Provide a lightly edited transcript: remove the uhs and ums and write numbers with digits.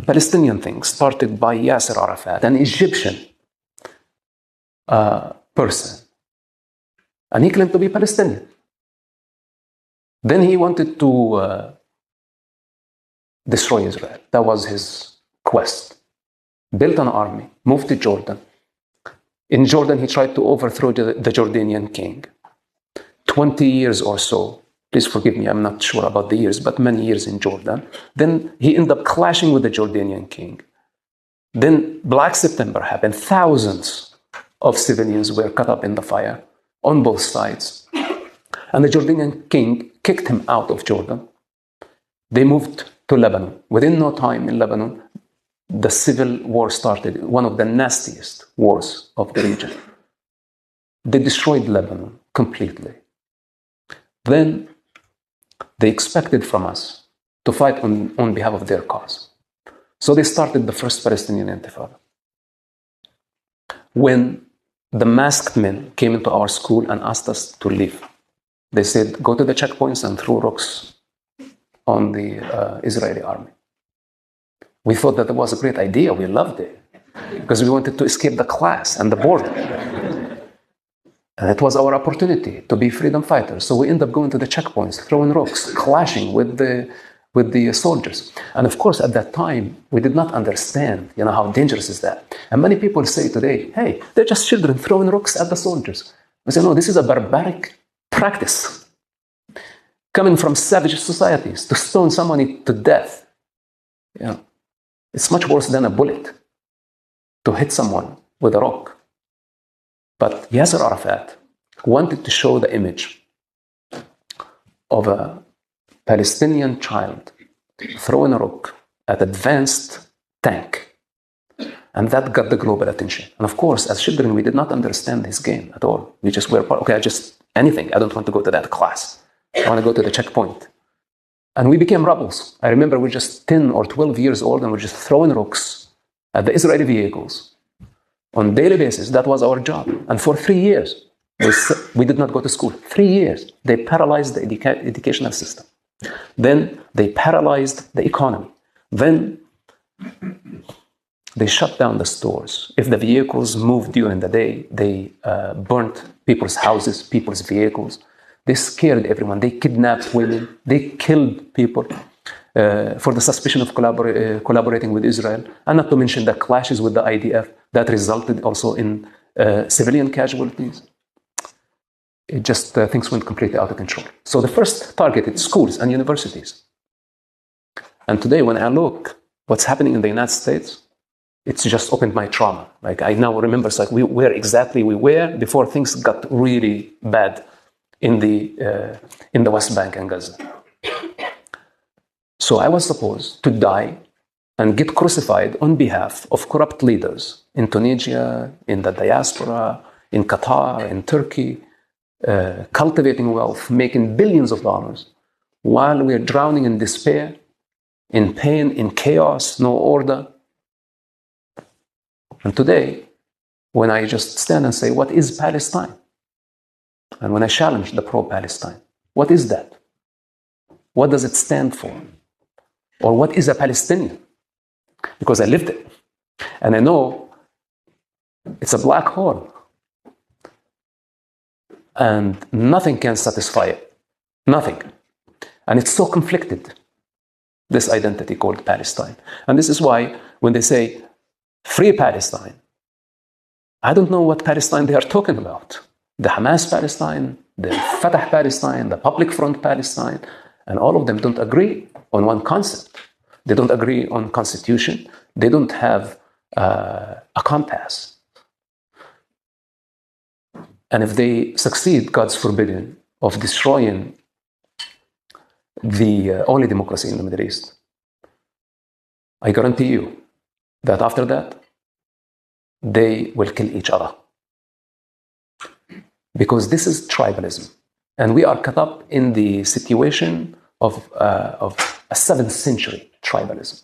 Palestinian thing started by Yasser Arafat, an Egyptian person. And he claimed to be Palestinian. Then he wanted to destroy Israel. That was his quest. Built an army, moved to Jordan. In Jordan, he tried to overthrow the Jordanian king. 20 years or so. Please forgive me, I'm not sure about the years, but many years in Jordan. Then he ended up clashing with the Jordanian king. Then Black September happened. Thousands of civilians were caught up in the fire on both sides. And the Jordanian king kicked him out of Jordan. They moved to Lebanon. Within no time in Lebanon, the civil war started, one of the nastiest wars of the region. They destroyed Lebanon completely. Then they expected from us to fight on behalf of their cause. So they started the first Palestinian Intifada. When the masked men came into our school and asked us to leave, they said, go to the checkpoints and throw rocks on the Israeli army. We thought that was a great idea. We loved it because we wanted to escape the class and the border. And it was our opportunity to be freedom fighters. So we ended up going to the checkpoints, throwing rocks, clashing with the soldiers. And of course, at that time, we did not understand, how dangerous is that. And many people say today, hey, they're just children throwing rocks at the soldiers. We say, no, this is a barbaric practice. Coming from savage societies, to stone somebody to death. It's much worse than a bullet to hit someone with a rock. But Yasser Arafat wanted to show the image of a Palestinian child throwing a rock at an advanced tank. And that got the global attention. And of course, as children, we did not understand his game at all. We just were, anything. I don't want to go to that class. I want to go to the checkpoint. And we became rebels. I remember we were just 10 or 12 years old and we're just throwing rocks at the Israeli vehicles. On a daily basis, that was our job. And for 3 years, we did not go to school. 3 years. They paralyzed the educational system. Then they paralyzed the economy. Then they shut down the stores. If the vehicles moved during the day, they burnt people's houses, people's vehicles. They scared everyone. They kidnapped women. They killed people for the suspicion of collaborating with Israel. And not to mention the clashes with the IDF that resulted also in civilian casualties. It just, things went completely out of control. So the first targeted schools and universities. And today when I look what's happening in the United States, it's just opened my trauma. Like I now remember, it's like where exactly we were before things got really bad in the West Bank and Gaza. So I was supposed to die and get crucified on behalf of corrupt leaders in Tunisia, in the diaspora, in Qatar, in Turkey, cultivating wealth, making billions of dollars, while we're drowning in despair, in pain, in chaos, no order. And today, when I just stand and say, what is Palestine? And when I challenge the pro-Palestine, what is that? What does it stand for? Or what is a Palestinian? Because I lived it. And I know it's a black hole. And nothing can satisfy it. Nothing. And it's so conflicted, this identity called Palestine. And this is why when they say, free Palestine, I don't know what Palestine they are talking about. The Hamas Palestine, the Fatah Palestine, the Public Front Palestine, and all of them don't agree on one concept. They don't agree on constitution. They don't have a compass. And if they succeed, God's forbidden, of destroying the only democracy in the Middle East, I guarantee you that after that, they will kill each other. Because this is tribalism. And we are caught up in the situation of a 7th century tribalism.